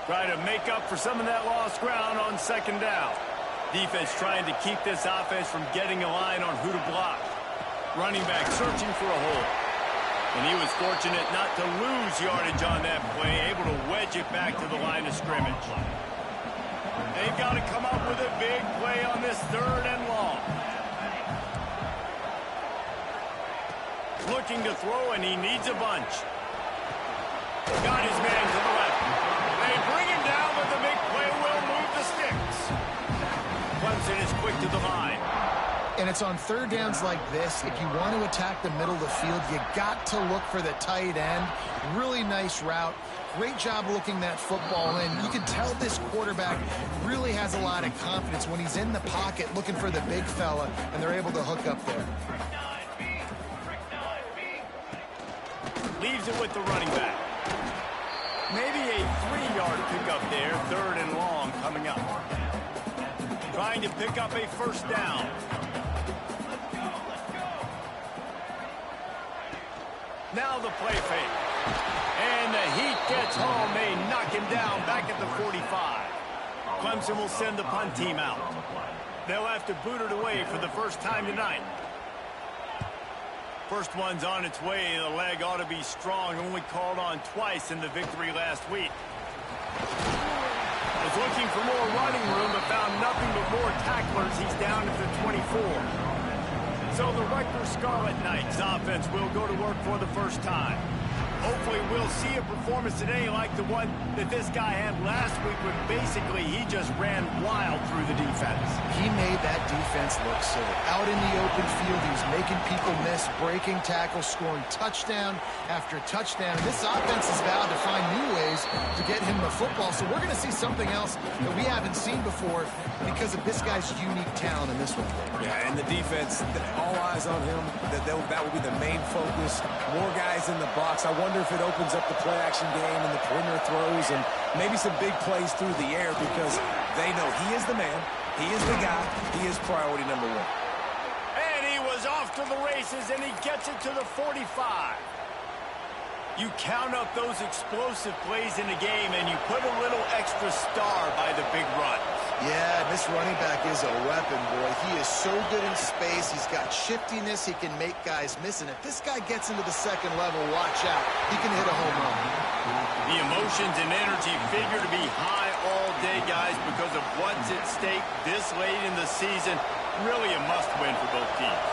Try to make up for some of that lost ground on second down. Defense trying to keep this offense from getting a line on who to block. Running back searching for a hole. And he was fortunate not to lose yardage on that play, able to wedge it back to the line of scrimmage. They've got to come up with a big play on this 3rd and long. Looking to throw, and he needs a bunch. Got his man to the left. They bring him down, but the big play will move the sticks. Clemson is quick to the line. And it's on 3rd downs like this. If you want to attack the middle of the field, you got to look for the tight end. Really nice route. Great job looking that football in. You can tell this quarterback really has a lot of confidence when he's in the pocket looking for the big fella, and they're able to hook up there. Leaves it with the running back. Maybe a 3-yard pickup there, 3rd and long coming up. Trying to pick up a 1st down. Now the play fake. And the heat gets home. They knock him down back at the 45. Clemson will send the punt team out. They'll have to boot it away for the first time tonight. First one's on its way. The leg ought to be strong. Only called on twice in the victory last week. Was looking for more running room, but found nothing but more tacklers. He's down at the 24. So the Rutgers Scarlet Knights offense will go to work for the first time. Hopefully we'll see a performance today like the one that this guy had last week, when basically he just ran wild through the defense. He made that defense look silly. Out in the open field, he was making people miss, breaking tackles, scoring touchdown after touchdown. This offense is vowed to find new ways to get him the football, so we're going to see something else that we haven't seen before because of this guy's unique talent in this one. Yeah, and the defense, all eyes on him. That will be the main focus. More guys in the box. I wonder if it opens up the play-action game and the perimeter throws and maybe some big plays through the air, because they know he is the man, he is the guy, he is priority number 1. And he was off to the races, and he gets it to the 45. You count up those explosive plays in the game, and you put a little extra star by the big runs. Yeah, this running back is a weapon, boy. He is so good in space. He's got shiftiness. He can make guys miss. And if this guy gets into the second level, watch out. He can hit a home run. The emotions and energy figure to be high all day, guys, because of what's at stake this late in the season. Really a must-win for both teams.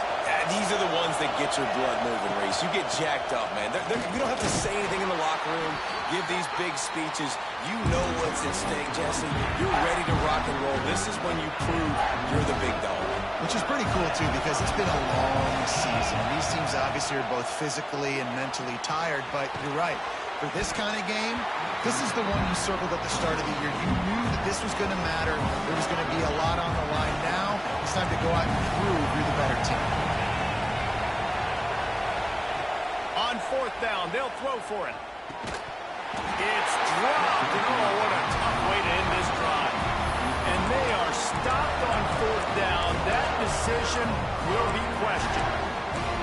These are the ones that get your blood moving, Reese. You get jacked up, man. You don't have to say anything in the locker room, give these big speeches. You know what's at stake, Jesse. You're ready to rock and roll. This is when you prove you're the big dog. Which is pretty cool, too, because it's been a long season. These teams obviously are both physically and mentally tired, but you're right. For this kind of game, this is the one you circled at the start of the year. You knew that this was going to matter. There was going to be a lot on the line. Now it's time to go out and prove you're the better team. On 4th down, they'll throw for it. It's dropped. And oh, what a tough way to end this drive. And they are stopped on 4th down. That decision will be questioned.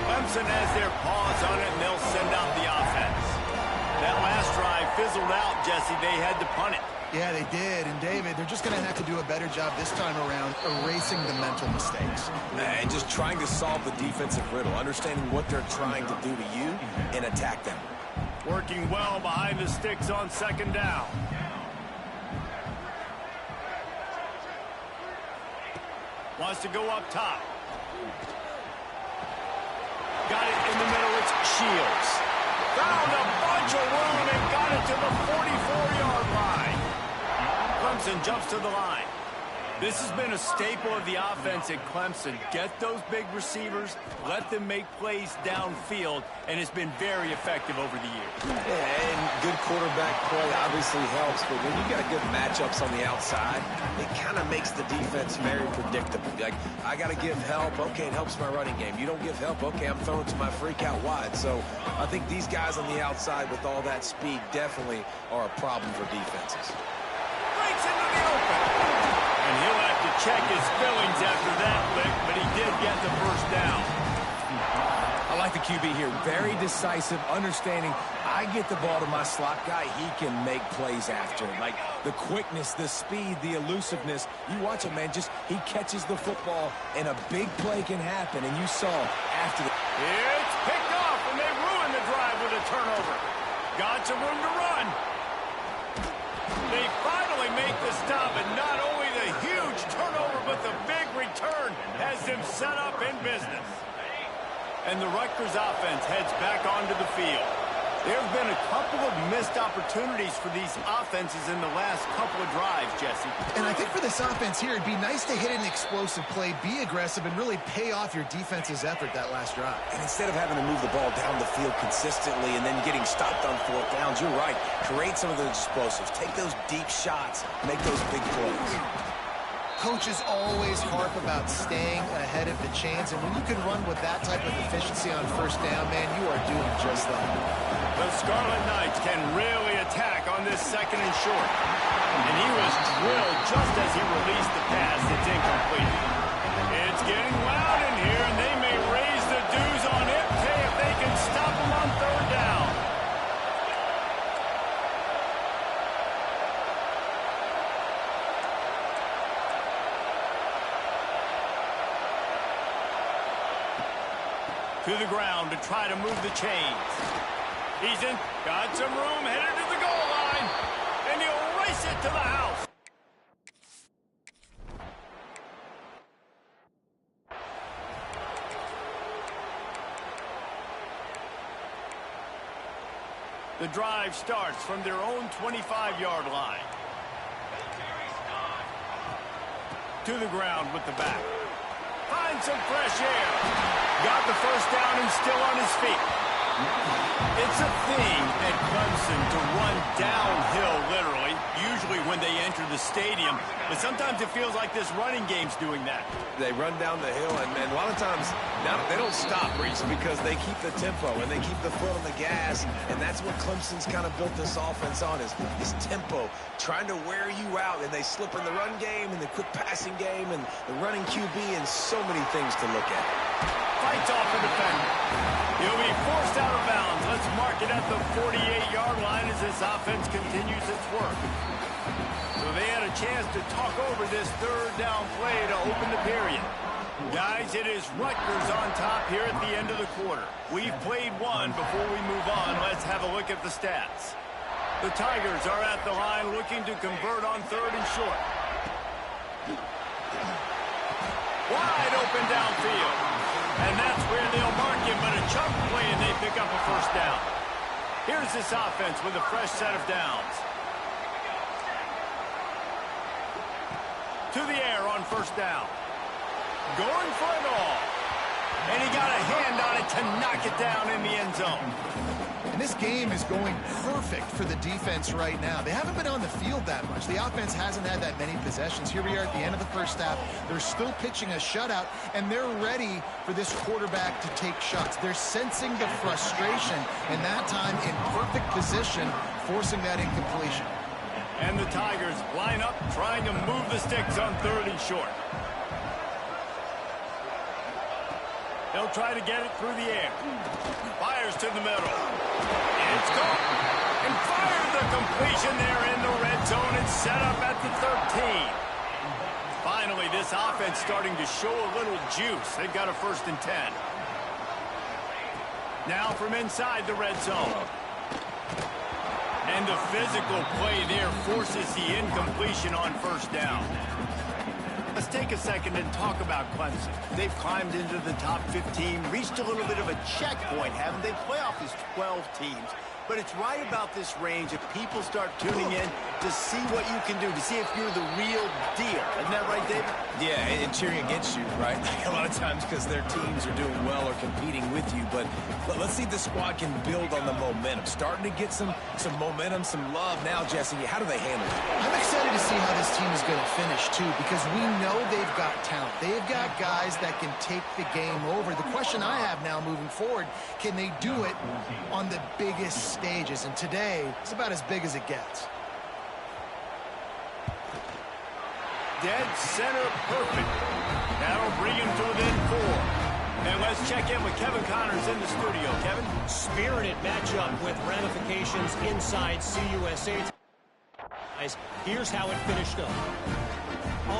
Clemson has their paws on it, and they'll send out the offense. That last drive fizzled out, Jesse. They had to punt it. Yeah, they did. And, David, they're just going to have to do a better job this time around erasing the mental mistakes. And just trying to solve the defensive riddle, understanding what they're trying to do to you and attack them. Working well behind the sticks on 2nd down. Wants to go up top. Got it in the middle. It's Shields. Found a bunch of room and got it to the 44-yard line. Clemson jumps to the line. This has been a staple of the offense at Clemson. Get those big receivers, let them make plays downfield, and it's been very effective over the years. Yeah, and good quarterback play obviously helps, but when you got good matchups on the outside, it kind of makes the defense very predictable. Like, I got to give help. Okay, it helps my running game. You don't give help. Okay, I'm throwing to my freak out wide. So I think these guys on the outside with all that speed definitely are a problem for defenses. Breaks into the open. And he'll have to check his fillings after that lick, but he did get the first down. I like the QB here. Very decisive, understanding I get the ball to my slot guy, he can make plays after it. Like the quickness, the speed, the elusiveness. You watch him, man, just he catches the football and a big play can happen. And you saw after the... It's picked off, and they ruin the drive with a turnover. Got some room to run. They finally make the stop, and not only the huge turnover, but the big return has them set up in business. And the Rutgers offense heads back onto the field. There have been a couple of missed opportunities for these offenses in the last couple of drives, Jesse. And I think for this offense here, it'd be nice to hit an explosive play, be aggressive, and really pay off your defense's effort that last drive. And instead of having to move the ball down the field consistently and then getting stopped on fourth downs, you're right. Create some of those explosives. Take those deep shots. Make those big plays. Coaches always harp about staying ahead of the chains, and when you can run with that type of efficiency on first down, man, you are doing just that. The Scarlet Knights can really attack on this second and short. And he was drilled just as he released the pass. It's incomplete. It's getting loud in here, and they may raise the dues on MK if they can stop him on third down. To the ground to try to move the chains. He's in, got some room, headed to the goal line, and he'll race it to the house. The drive starts from their own 25-yard line. To the ground with the back. Find some fresh air. Got the first down and still on his feet. It's a thing at Clemson to run downhill, literally, usually when they enter the stadium. But sometimes it feels like this running game's doing that. They run down the hill, and a lot of times now they don't stop, Reese, because they keep the tempo and they keep the foot on the gas. And that's what Clemson's kind of built this offense on, is tempo, trying to wear you out. And they slip in the run game and the quick passing game and the running QB and so many things to look at. Fights off the defender. He'll be forced out of bounds. Let's mark it at the 48-yard line as this offense continues its work. So they had a chance to talk over this third down play to open the period. Guys, it is Rutgers on top here at the end of the quarter. We've played one. Before we move on, let's have a look at the stats. The Tigers are at the line looking to convert on third and short. Wide open downfield. And that's where they'll mark him, but a chunk play, and they pick up a first down. Here's this offense with a fresh set of downs. To the air on first down. Going for it all. And he got a hand on it to knock it down in the end zone. And this game is going perfect for the defense right now. They haven't been on the field that much. The offense hasn't had that many possessions. Here we are at the end of the first half. They're still pitching a shutout, and they're ready for this quarterback to take shots. They're sensing the frustration, and that time in perfect position, forcing that incompletion. And the Tigers line up, trying to move the sticks on third and short. They'll try to get it through the air. Fires to the middle. It's gone. And fires the completion there in the red zone and set up at the 13. Finally, this offense starting to show a little juice. They've got a 1st and 10. Now from inside the red zone. And the physical play there forces the incompletion on first down. Let's take a second and talk about Clemson. They've climbed into the top 15, reached a little bit of a checkpoint, haven't they? Playoff is 12 teams. But it's right about this range if people start tuning in to see what you can do, to see if you're the real deal. Isn't that right, David? Yeah, and cheering against you, right? A lot of times because their teams are doing well or competing with you. But let's see if the squad can build on the momentum. Starting to get some momentum, some love. Now, Jesse, how do they handle it? I'm excited to see how this team is going to finish, too, because we know they've got talent. They've got guys that can take the game over. The question I have now moving forward, can they do it on the biggest stages? And today, it's about as big as it gets. Dead center perfect. That'll bring him to within 4. And let's check in with Kevin Connors in the studio. Kevin? Spirited matchup with ramifications inside CUSA. Here's how it finished up.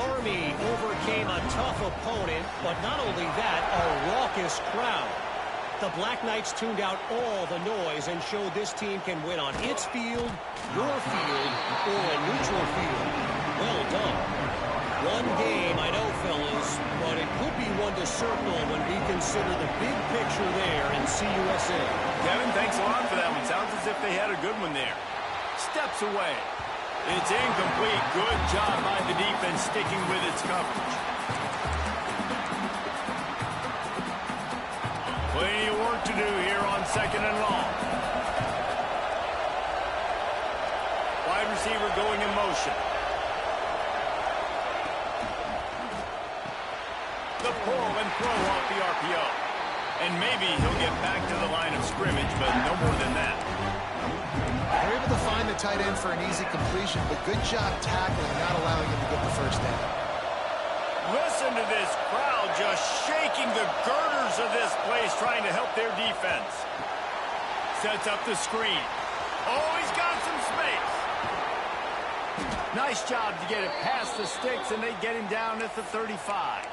Army overcame a tough opponent, but not only that, a raucous crowd. The Black Knights tuned out all the noise and showed this team can win on its field, your field, or a neutral field. Well done. One game, I know, fellas, but it could be one to circle when we consider the big picture there in CUSA. Kevin, thanks a lot for that one. Sounds as if they had a good one there. Steps away. It's incomplete. Good job by the defense sticking with its coverage. Plenty of work to do here on 2nd and long. Wide receiver going in motion. The pull and throw off the RPO. And maybe he'll get back to the line of scrimmage, but no more than that. They're able to find the tight end for an easy completion, but good job tackling, not allowing him to get the first down. Listen to this crowd just shaking the girders of this place, trying to help their defense. Sets up the screen. Oh, he's got some space. Nice job to get it past the sticks, and they get him down at the 35.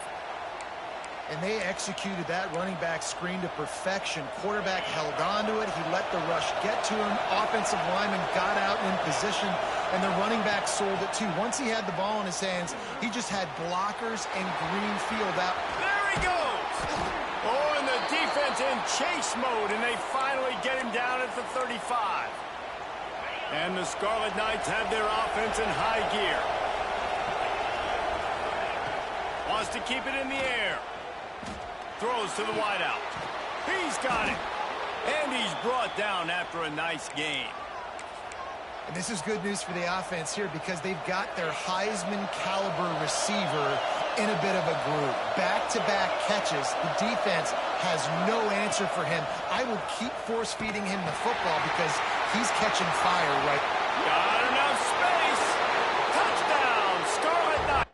And they executed that running back screen to perfection. Quarterback held on to it. He let the rush get to him. Offensive lineman got out in position, and the running back sold it too. Once he had the ball in his hands, he just had blockers and green field out. There he goes! Oh, and the defense in chase mode, and they finally get him down at the 35. And the Scarlet Knights have their offense in high gear. Wants to keep it in the air. Throws to the wideout. He's got it. And he's brought down after a nice gain. And this is good news for the offense here because they've got their Heisman caliber receiver in a bit of a groove. Back-to-back catches. The defense has no answer for him. I will keep force-feeding him the football because he's catching fire right. Got enough space. Touchdown, Scarlet Knights.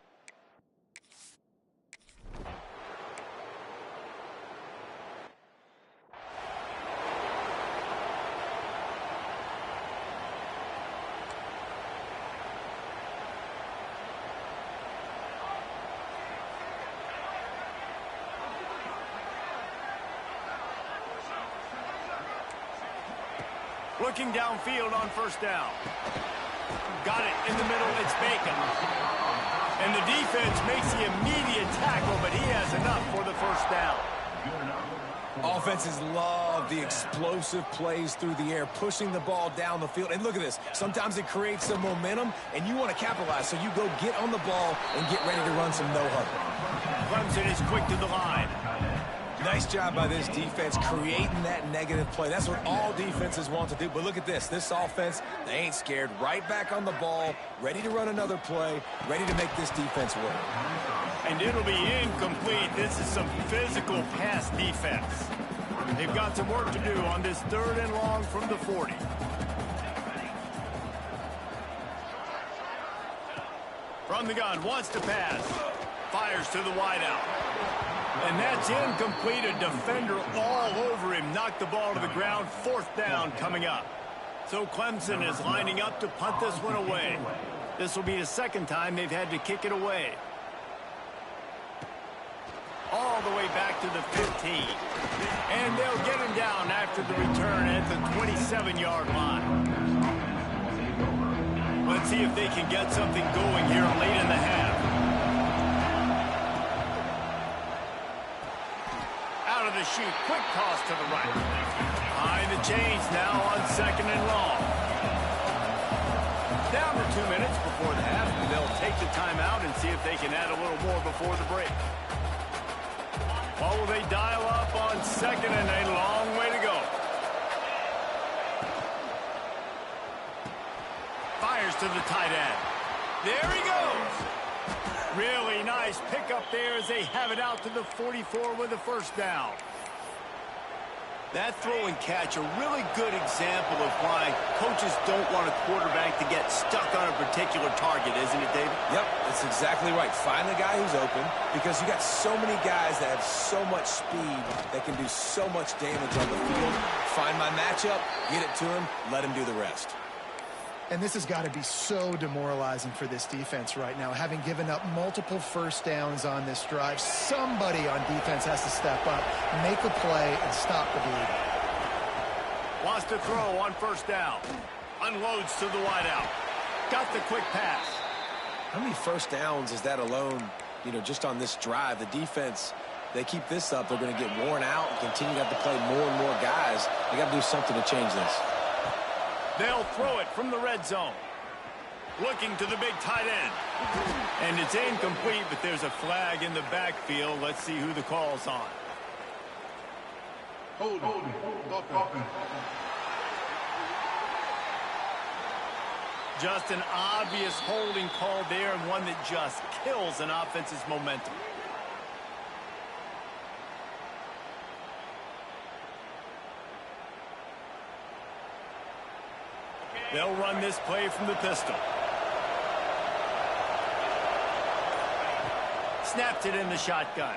Looking downfield on 1st down. Got it in the middle. It's Bacon. And the defense makes the immediate tackle, but he has enough for the 1st down. Offenses love the explosive plays through the air, pushing the ball down the field. And look at this. Sometimes it creates some momentum, and you want to capitalize. So you go get on the ball and get ready to run some no-huddle. Clemson is quick to the line. Nice job by this defense creating that negative play. That's what all defenses want to do. But look at this. This offense, they ain't scared. Right back on the ball, ready to run another play, ready to make this defense work. And it'll be incomplete. This is some physical pass defense. They've got some work to do on this 3rd and long from the 40. From the gun, wants to pass. Fires to the wideout. And that's incomplete. A defender all over him. Knocked the ball to the ground. 4th down coming up. So Clemson is lining up to punt this one away. This will be the 2nd time they've had to kick it away. All the way back to the 15. And they'll get him down after the return at the 27-yard line. Let's see if they can get something going here late in the half. Out of the chute, quick toss to the right. Behind the chains now on 2nd and long. Down to 2 minutes before the half, and they'll take the timeout and see if they can add a little more before the break. What will they dial up on 2nd and a long way to go? Fires to the tight end. There he goes. Really nice pickup there as they have it out to the 44 with the 1st down. That throw and catch, a really good example of why coaches don't want a quarterback to get stuck on a particular target, isn't it, David? Yep, that's exactly right. Find the guy who's open, because you got so many guys that have so much speed that can do so much damage on the field. Find my matchup, get it to him, let him do the rest. And this has got to be so demoralizing for this defense right now, having given up multiple first downs on this drive. Somebody on defense has to step up, make a play, and stop the bleeding. Wants to throw on first down. Unloads to the wideout. Got the quick pass. How many first downs is that alone, just on this drive? The defense, they keep this up, they're going to get worn out and continue to have to play more and more guys. They got to do something to change this. They'll throw it from the red zone. Looking to the big tight end. And it's incomplete, but there's a flag in the backfield. Let's see who the call's on. Hold. Just an obvious holding call there, and one that just kills an offense's momentum. They'll run this play from the pistol. Snapped it in the shotgun.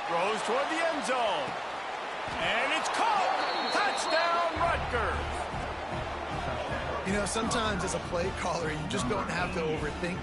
Throws toward the end zone. And it's caught. Touchdown, Rutgers. Sometimes as a play caller, you just don't have to overthink.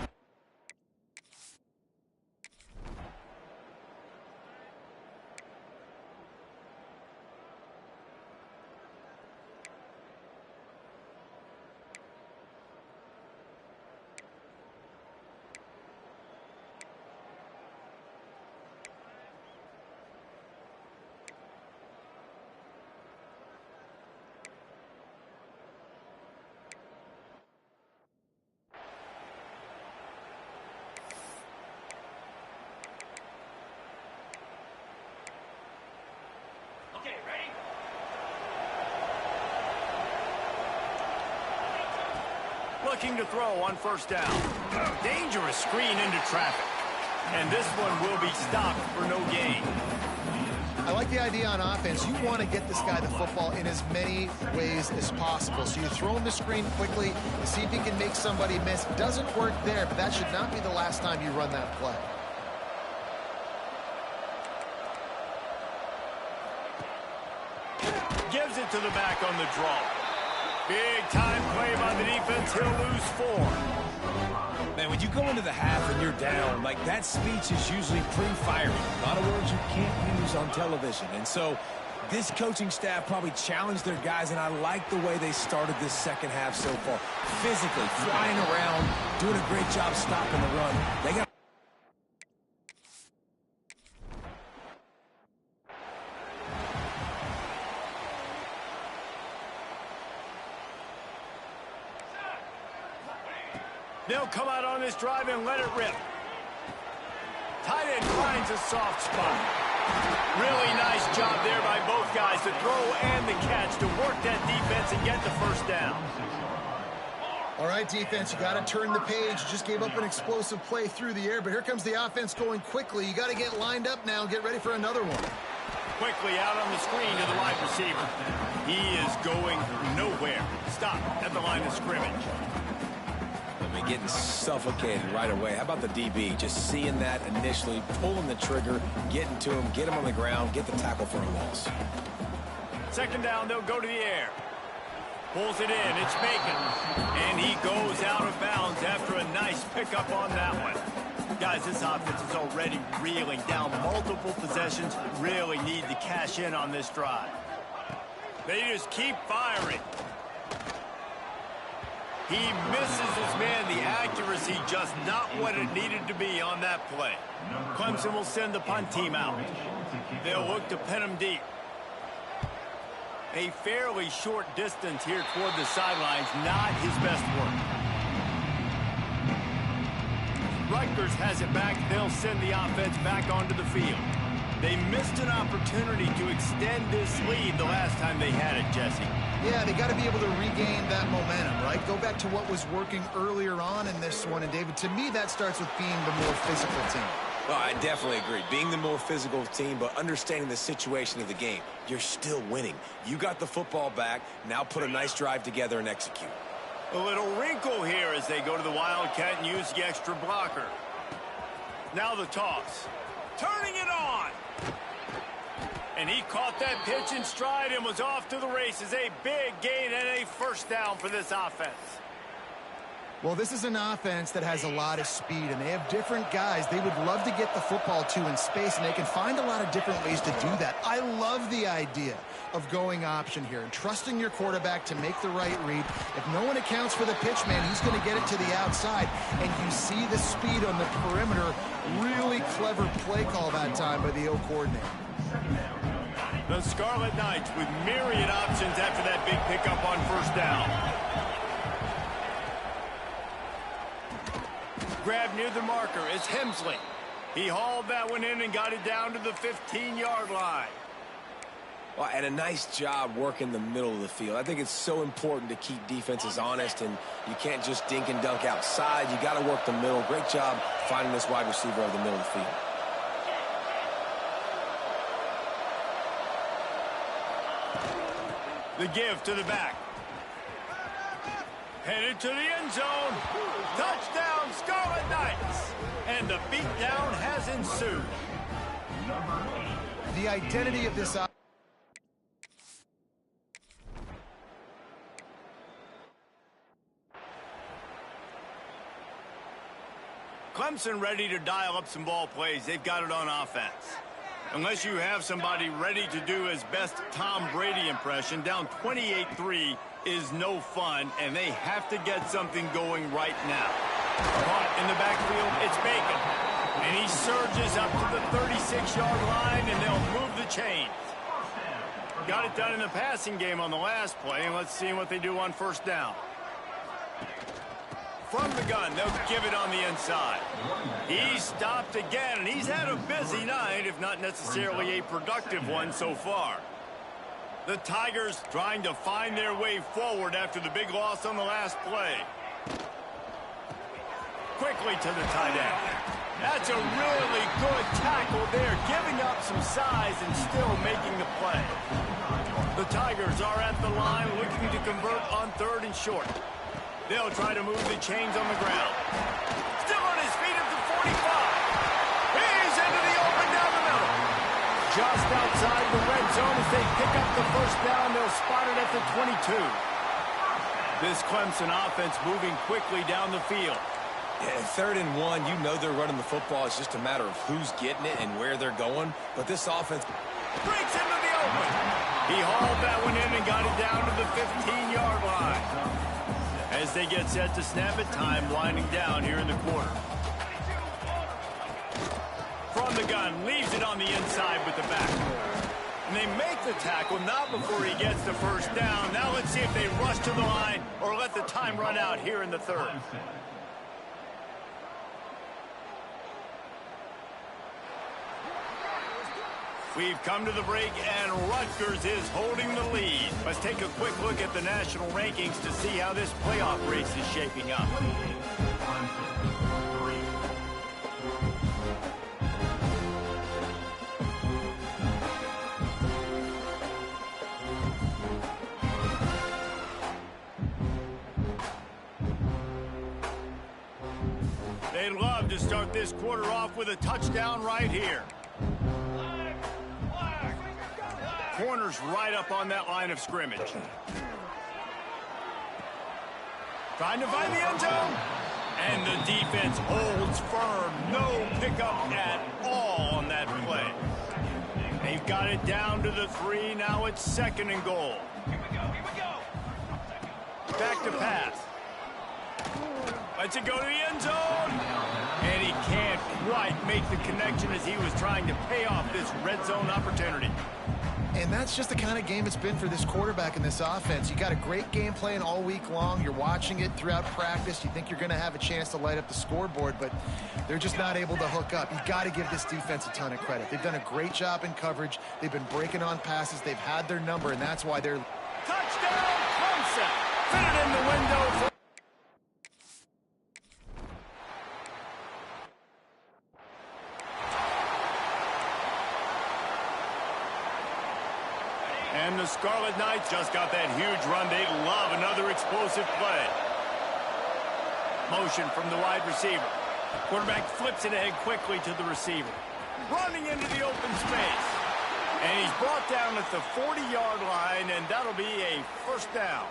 Looking to throw on first down. Dangerous screen into traffic. And this one will be stopped for no gain. I like the idea on offense. You want to get this guy the football in as many ways as possible. So you throw him the screen quickly to see if he can make somebody miss. Doesn't work there, but that should not be the last time you run that play. Gives it to the back on the draw. Big time play by the defense. He'll lose 4. Man, when you go into the half and you're down, that speech is usually pretty fiery. A lot of words you can't use on television. And so this coaching staff probably challenged their guys, and I like the way they started this second half so far. Physically, flying around, doing a great job stopping the run. They got They'll come out on this drive and let it rip. Tight end finds a soft spot. Really nice job there by both guys, the throw and the catch, to work that defense and get the first down. All right, defense, you got to turn the page. You just gave up an explosive play through the air, but here comes the offense going quickly. You got to get lined up now and get ready for another one. Quickly out on the screen to the wide receiver. He is going nowhere. Stop at the line of scrimmage. getting suffocated right away. How about the DB? Just seeing that initially, pulling the trigger, getting to him, get him on the ground, get the tackle for a loss. Second down, they'll go to the air. Pulls it in, it's Bacon. And he goes out of bounds after a nice pickup on that one. Guys, this offense is already reeling down multiple possessions. Really need to cash in on this drive. They just keep firing. He misses his man. The accuracy just not what it needed to be on that play. Clemson will send the punt team out. They'll look to pin him deep. A fairly short distance here toward the sidelines, not his best work. Rutgers has it back. They'll send the offense back onto the field. They missed an opportunity to extend this lead the last time they had it, Jesse. Yeah, they got to be able to regain that momentum, right? Go back to what was working earlier on in this one. And, David, to me, that starts with being the more physical team. Well, I definitely agree. Being the more physical team, but understanding the situation of the game, you're still winning. You got the football back. Now put a nice drive together and execute. A little wrinkle here as they go to the Wildcat and use the extra blocker. Now the toss. Turning it on. And he caught that pitch in stride and was off to the races. A big gain and a first down for this offense. Well, this is an offense that has a lot of speed, and they have different guys they would love to get the football to in space, and they can find a lot of different ways to do that. I love the idea of going option here and trusting your quarterback to make the right read. If no one accounts for the pitch, man, he's going to get it to the outside, and you see the speed on the perimeter. Really clever play call that time by the O coordinator. The Scarlet Knights with myriad options after that big pickup on first down. Grab near the marker is Hemsley. He hauled that one in and got it down to the 15-yard line. Well, and a nice job working the middle of the field. I think it's so important to keep defenses honest, and you can't just dink and dunk outside. You got to work the middle. Great job finding this wide receiver over the middle of the field. The give to the back. Headed to the end zone. Touchdown, Scarlet Knights. And the beatdown has ensued. The identity of this Clemson ready to dial up some ball plays. They've got it on offense. Unless you have somebody ready to do his best Tom Brady impression, down 28-3 is no fun, and they have to get something going right now. Caught in the backfield, it's Bacon. And he surges up to the 36-yard line, and they'll move the chains. Got it done in the passing game on the last play, and let's see what they do on first down. From the gun, they'll give it on the inside. He stopped again, and he's had a busy night, if not necessarily a productive one so far. The Tigers trying to find their way forward after the big loss on the last play. Quickly to the tight end. That's a really good tackle there, giving up some size and still making the play. The Tigers are at the line looking to convert on third and short. They'll try to move the chains on the ground. Still on his feet at the 45. He's into the open down the middle. Just outside the red zone as they pick up the first down. They'll spot it at the 22. This Clemson offense moving quickly down the field. Yeah, 3rd and 1, you know they're running the football. It's just a matter of who's getting it and where they're going. But this offense breaks into the open. He hauled that one in and got it down to the 15-yard line. As they get set to snap it, time winding down here in the quarter. From the gun, leaves it on the inside with the back. And they make the tackle, not before he gets the first down. Now let's see if they rush to the line or let the time run out here in the third. We've come to the break, and Rutgers is holding the lead. Let's take a quick look at the national rankings to see how this playoff race is shaping up. They'd love to start this quarter off with a touchdown right here. Corners right up on that line of scrimmage. Trying to find the end zone. And the defense holds firm. No pickup at all on that play. They've got it down to the 3. Now it's 2nd and goal. Here we go. Back to pass. Lets it go to the end zone. And he can't quite make the connection as he was trying to pay off this red zone opportunity. And that's just the kind of game it's been for this quarterback and this offense. You got a great game plan all week long. You're watching it throughout practice. You think you're going to have a chance to light up the scoreboard, but they're just not able to hook up. You've got to give this defense a ton of credit. They've done a great job in coverage. They've been breaking on passes. They've had their number, and that's why they're... Touchdown, Clemson! Fit it in the window for... And the Scarlet Knights just got that huge run. They love another explosive play. Motion from the wide receiver. Quarterback flips it ahead quickly to the receiver. Running into the open space. And he's brought down at the 40-yard line, and that'll be a first down.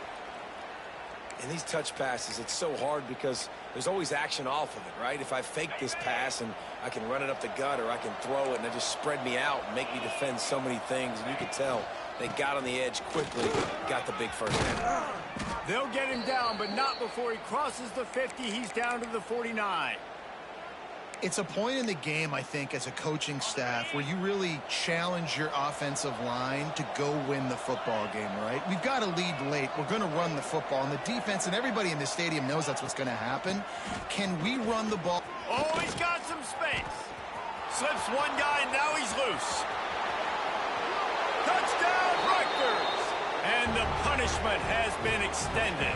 In these touch passes, it's so hard because there's always action off of it, right? If I fake this pass and I can run it up the gut, or I can throw it and it just spread me out and make me defend so many things. And you can tell they got on the edge quickly, got the big first down. They'll get him down, but not before he crosses the 50. He's down to the 49. It's a point in the game, I think, as a coaching staff where you really challenge your offensive line to go win the football game, right? We've got to lead late. We're going to run the football. And the defense and everybody in the stadium knows that's what's going to happen. Can we run the ball? Oh, he's got some space. Slips one guy, and now he's loose. Touchdown, Rutgers! And the punishment has been extended.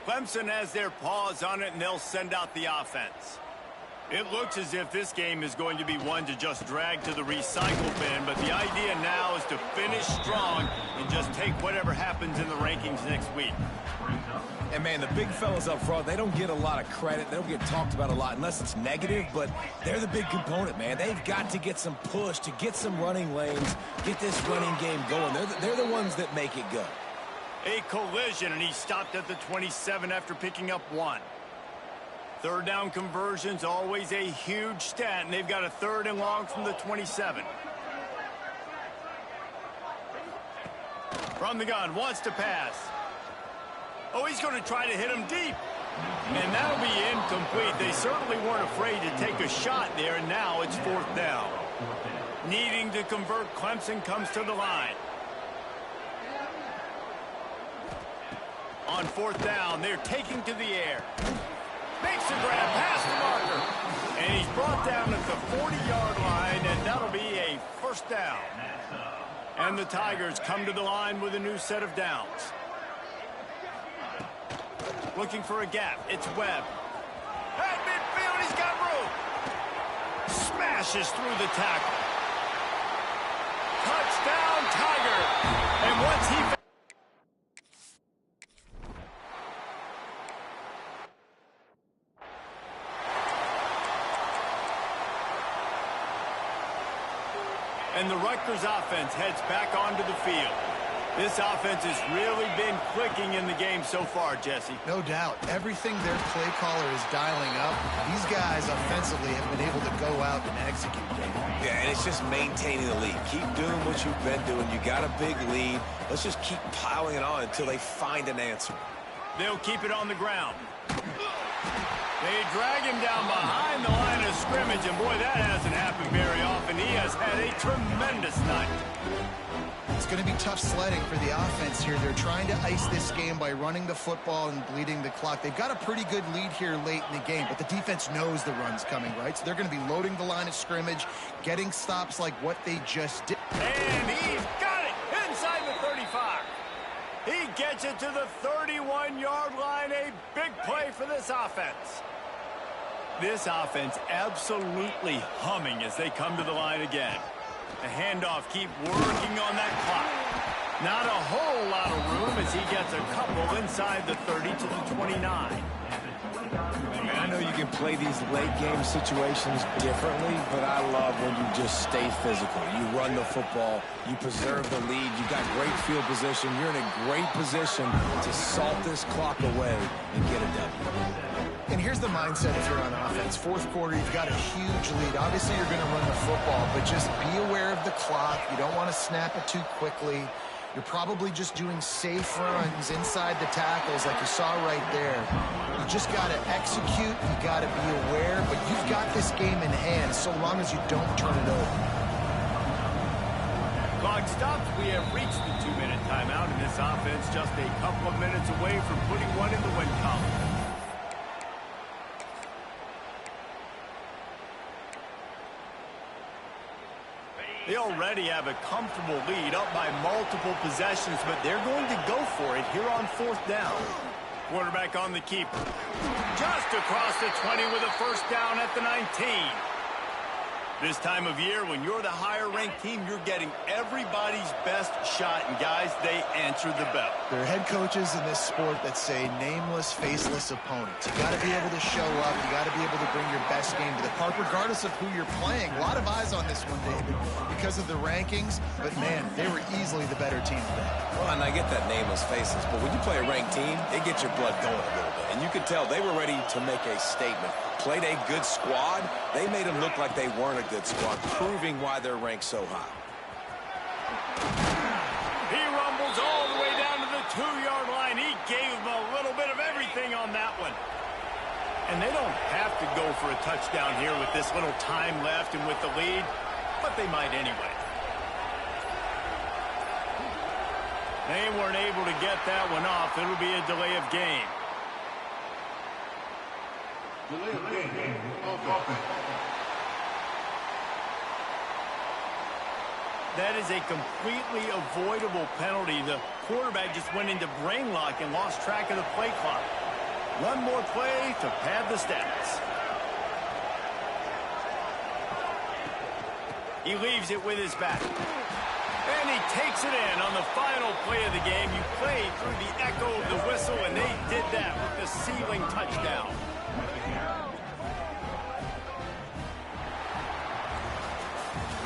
Clemson has their paws on it, and they'll send out the offense. It looks as if this game is going to be one to just drag to the recycle bin, but the idea now is to finish strong and just take whatever happens in the rankings next week. And, man, the big fellas up front, they don't get a lot of credit. They don't get talked about a lot unless it's negative, but they're the big component, man. They've got to get some push, to get some running lanes, get this running game going. They're the ones that make it go. A collision, and he stopped at the 27 after picking up one. Third down conversions, always a huge stat, and they've got a 3rd and long from the 27. From the gun, wants to pass. Oh, he's going to try to hit him deep. And that'll be incomplete. They certainly weren't afraid to take a shot there, and now it's 4th down. Needing to convert, Clemson comes to the line. On 4th down, they're taking to the air. Makes a grab past the marker. And he's brought down at the 40-yard line, and that'll be a first down. And the Tigers come to the line with a new set of downs. Looking for a gap. It's Webb. At midfield, he's got room. Smashes through the tackle. Touchdown, Tiger. And once he... And the Rutgers offense heads back onto the field. This offense has really been clicking in the game so far, Jesse. No doubt. Everything their play caller is dialing up, these guys offensively have been able to go out and execute. Yeah, and it's just maintaining the lead. Keep doing what you've been doing. You got a big lead. Let's just keep piling it on until they find an answer. They'll keep it on the ground. They drag him down behind the line of scrimmage, and boy, that hasn't happened very often. He has had a tremendous night. It's going to be tough sledding for the offense here. They're trying to ice this game by running the football and bleeding the clock. They've got a pretty good lead here late in the game, but the defense knows the run's coming, right? So they're going to be loading the line of scrimmage, getting stops like what they just did. And he's got it inside the 35. He gets it to the 31-yard line. A big play for this offense. This offense absolutely humming as they come to the line again. The handoff, keep working on that clock. Not a whole lot of room as he gets a couple inside the 30 to the 29. Man, I know you can play these late game situations differently, but I love when you just stay physical. You run the football, you preserve the lead, you got great field position, you're in a great position to salt this clock away and get a W. And here's the mindset if you're on offense. 4th quarter, you've got a huge lead. Obviously, you're going to run the football, but just be aware of the clock. You don't want to snap it too quickly. You're probably just doing safe runs inside the tackles like you saw right there. You just got to execute. You got to be aware, but you've got this game in hand so long as you don't turn it over. Clock stops. We have reached the 2-minute timeout, and this offense just a couple of minutes away from putting one in the win column. They already have a comfortable lead up by multiple possessions, but they're going to go for it here on 4th down. Quarterback on the keeper. Just across the 20 with a first down at the 19. This time of year, when you're the higher-ranked team, you're getting everybody's best shot. And, guys, they answer the bell. There are head coaches in this sport that say nameless, faceless opponents. You got to be able to show up. You got to be able to bring your best game to the park, regardless of who you're playing. A lot of eyes on this one, David, because of the rankings. But, man, they were easily the better team today. Well, and I get that nameless faces, but when you play a ranked team, it gets your blood going a little bit. And you could tell they were ready to make a statement. Played a good squad. They made them look like they weren't a good squad, proving why they're ranked so high. He rumbles all the way down to the 2-yard line. He gave them a little bit of everything on that one. And they don't have to go for a touchdown here with this little time left and with the lead, but they might anyway. They weren't able to get that one off. It'll be a delay of game. That is a completely avoidable penalty. The quarterback just went into brain lock and lost track of the play clock. One more play to pad the stats. He leaves it with his back. And he takes it in on the final play of the game. You played through the echo of the whistle, and they did that with the sealing touchdown.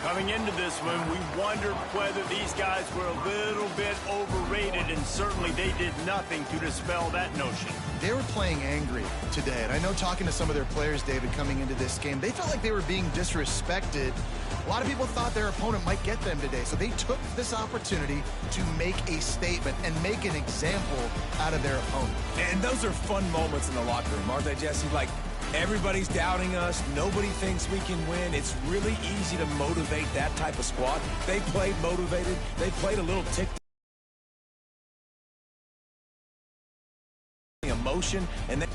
Coming into this one, we wondered whether these guys were a little bit overrated, and certainly they did nothing to dispel that notion. They were playing angry today, and I know talking to some of their players, David, coming into this game, they felt like they were being disrespected. A lot of people thought their opponent might get them today, so they took this opportunity to make a statement and make an example out of their opponent. And those are fun moments in the locker room, aren't they, Jesse? Like, everybody's doubting us. Nobody thinks we can win. It's really easy to motivate that type of squad. They played motivated. They played a little tick emotion, and they